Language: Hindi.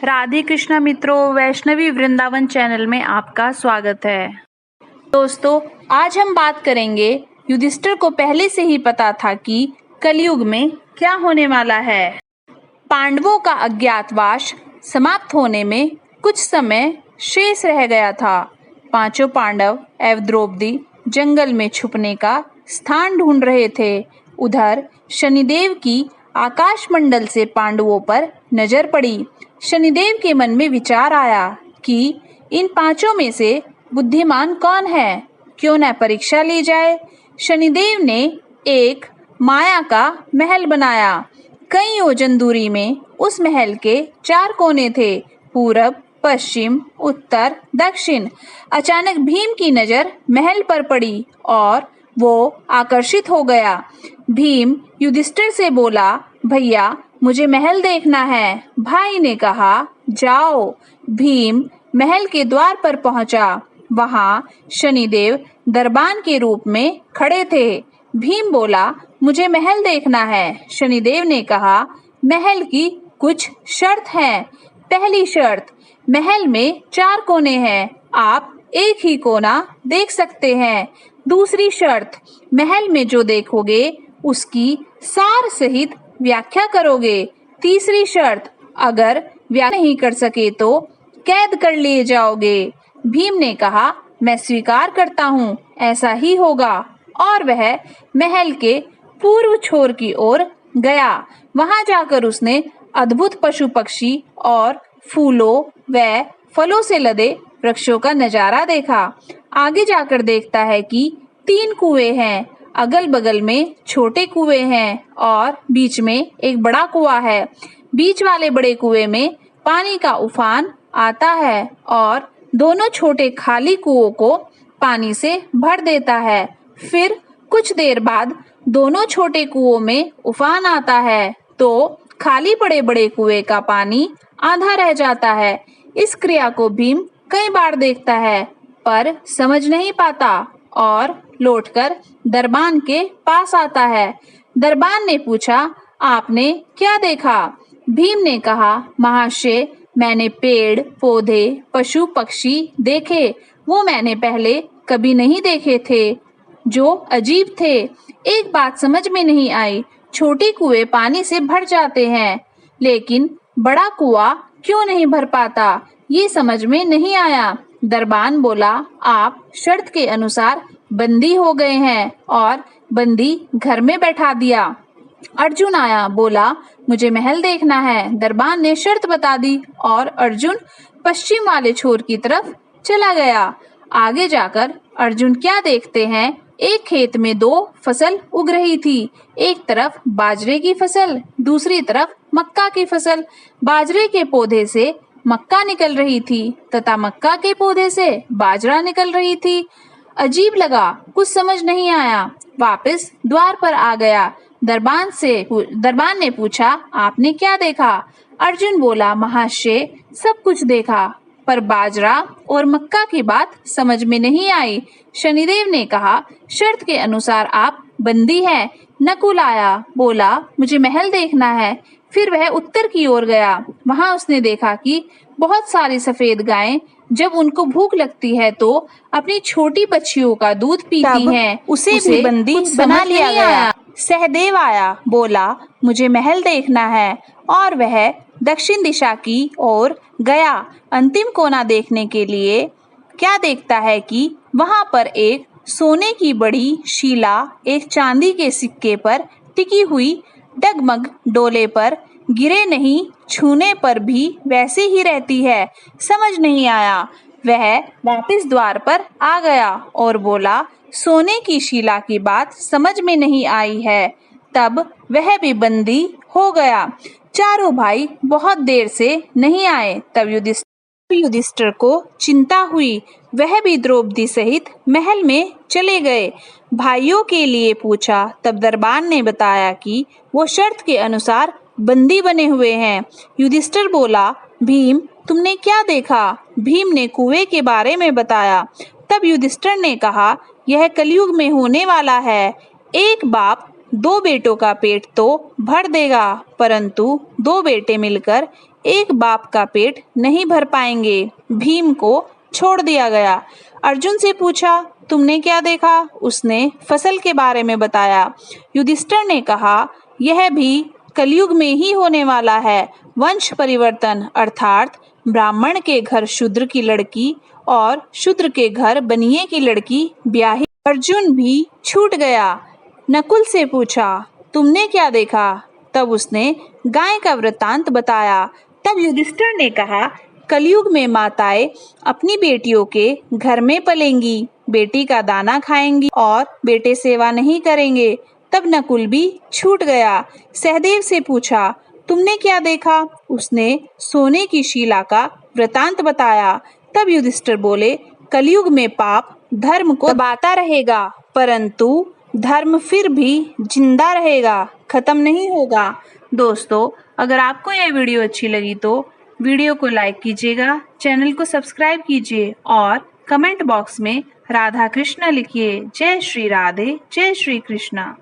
राधे कृष्णा मित्रों, वैष्णवी वृंदावन चैनल में आपका स्वागत है। दोस्तों, आज हम बात करेंगे युधिष्ठिर को पहले से ही पता था कि कलयुग में क्या होने वाला है। पांडवों का अज्ञातवास समाप्त होने में कुछ समय शेष रह गया था। पांचों पांडव एवं द्रौपदी जंगल में छुपने का स्थान ढूंढ रहे थे। उधर शनिदेव की आकाशमंडल से पांडवों पर नजर पड़ी। शनिदेव के मन में विचार आया कि इन पांचों में से बुद्धिमान कौन है, क्यों न परीक्षा ली जाए। शनिदेव ने एक माया का महल बनाया। कई योजन दूरी में उस महल के 4 कोने थे, पूरब, पश्चिम, उत्तर, दक्षिण। अचानक भीम की नजर महल पर पड़ी और वो आकर्षित हो गया। भीम युधिष्ठिर से बोला, भैया मुझे महल देखना है। भाई ने कहा, जाओ। भीम महल के द्वार पर पहुंचा। वहां शनिदेव दरबान के रूप में खड़े थे। भीम बोला, मुझे महल देखना है। शनिदेव ने कहा, महल की कुछ शर्त हैं। पहली शर्त, महल में 4 कोने हैं, आप एक ही कोना देख सकते हैं। दूसरी शर्त, महल में जो देखोगे उसकी सार सहित व्याख्या करोगे। तीसरी शर्त, अगर व्याख्या नहीं कर सके तो कैद कर लिए जाओगे। भीम ने कहा, मैं स्वीकार करता हूँ, ऐसा ही होगा। और वह महल के पूर्व छोर की ओर गया। वहां जाकर उसने अद्भुत पशु पक्षी और फूलों व फलों से लदे वृक्षों का नजारा देखा। आगे जाकर देखता है कि 3 कुएं हैं, अगल बगल में छोटे कुएं हैं और बीच में एक बड़ा कुआं है। बीच वाले बड़े कुएं में पानी का उफान आता है और दोनों छोटे खाली कुओं को पानी से भर देता है। फिर कुछ देर बाद दोनों छोटे कुओं में उफान आता है तो खाली पड़े बड़े कुएं का पानी आधा रह जाता है। इस क्रिया को भीम कई बार देखता है पर समझ नहीं पाता और लौटकर दरबान के पास आता है। दरबान ने पूछा, आपने क्या देखा? भीम ने कहा, महाशय, मैंने पेड़ पौधे पशु पक्षी देखे, वो मैंने पहले कभी नहीं देखे थे, जो अजीब थे। एक बात समझ में नहीं आई, छोटे कुएं पानी से भर जाते हैं लेकिन बड़ा कुआं क्यों नहीं भर पाता, ये समझ में नहीं आया। दरबान बोला, आप शर्त के अनुसार बंदी हो गए हैं और बंदी घर में बैठा दिया। अर्जुन आया, बोला, मुझे महल देखना है। दरबान ने शर्त बता दी और अर्जुन पश्चिम वाले छोर की तरफ चला गया। आगे जाकर अर्जुन क्या देखते हैं, एक खेत में 2 फसल उग रही थी। एक तरफ बाजरे की फसल, दूसरी तरफ मक्का की फसल। बाजरे के पौधे से मक्का निकल रही थी तथा मक्का के पौधे से बाजरा निकल रही थी। अजीब लगा, कुछ समझ नहीं आया, वापस द्वार पर आ गया। दरबान ने पूछा, आपने क्या देखा? अर्जुन बोला, महाशय, सब कुछ देखा पर बाजरा और मक्का की बात समझ में नहीं आई। शनिदेव ने कहा, शर्त के अनुसार आप बंदी हैं। नकुल आया, बोला, मुझे महल देखना है। फिर वह उत्तर की ओर गया। वहां उसने देखा कि बहुत सारी सफेद गायें जब उनको भूख लगती है तो अपनी छोटी बच्चियों का दूध पीती हैं। उसे भी बंदी बना लिया गया। सहदेव आया, बोला, मुझे महल देखना है और वह दक्षिण दिशा की ओर गया। अंतिम कोना देखने के लिए क्या देखता है कि वहां पर एक सोने की बड़ी शिला एक चांदी के सिक्के पर टिकी हुई डगमग डोले पर गिरे नहीं, छूने पर भी वैसे ही रहती है। समझ नहीं आया। वह वापस द्वार पर आ गया और बोला, सोने की शिला की बात समझ में नहीं आई है। तब वह भी बंदी हो गया। चारों भाई बहुत देर से नहीं आए। तब युधिष्ठिर को चिंता हुई। वह भी द्रौपदी सहित महल में चले गए। भाइयों के लिए पूछा। तब दरबान ने बताया कि वो शर्त के अनुसार बंदी बने हुए हैं। युधिष्ठिर बोला, भीम, तुमने क्या देखा? भीम ने कुएं के बारे में बताया। तब युधिष्ठिर ने कहा, यह कलयुग में होने वाला है। एक बाप 2 बेटों का पेट तो भर देगा, परंतु 2 बेटे मिलकर एक बाप का पेट नहीं भर पाएंगे। भीम को छोड़ दिया गया। अर्जुन से पूछा, तुमने क्या देखा? उसने फसल के बारे में बताया। युधिष्ठिर ने कहा, यह भी कलयुग में ही होने वाला है। वंश परिवर्तन अर्थात ब्राह्मण के घर शूद्र की लड़की और शूद्र के घर बनिए की लड़की ब्याही। अर्जुन भी छूट गया। नकुल से पूछा, तुमने क्या देखा? तब उसने गाय का वृत्तांत बताया। तब युधिष्ठिर ने कहा, कलयुग में माताएं अपनी बेटियों के घर में पलेंगी, बेटी का दाना खाएंगी और बेटे सेवा नहीं करेंगे। तब नकुल भी छूट गया। सहदेव से पूछा, तुमने क्या देखा? उसने सोने की शिला का वृतांत बताया। तब युधिष्ठिर बोले, कलयुग में पाप धर्म को दबाता रहेगा, परंतु धर्म फिर भी जिंदा रहेगा, खत्म नहीं होगा। दोस्तों, अगर आपको यह वीडियो अच्छी लगी तो वीडियो को लाइक कीजिएगा, चैनल को सब्सक्राइब कीजिए और कमेंट बॉक्स में राधा कृष्ण लिखिए। जय श्री राधे, जय श्री कृष्णा।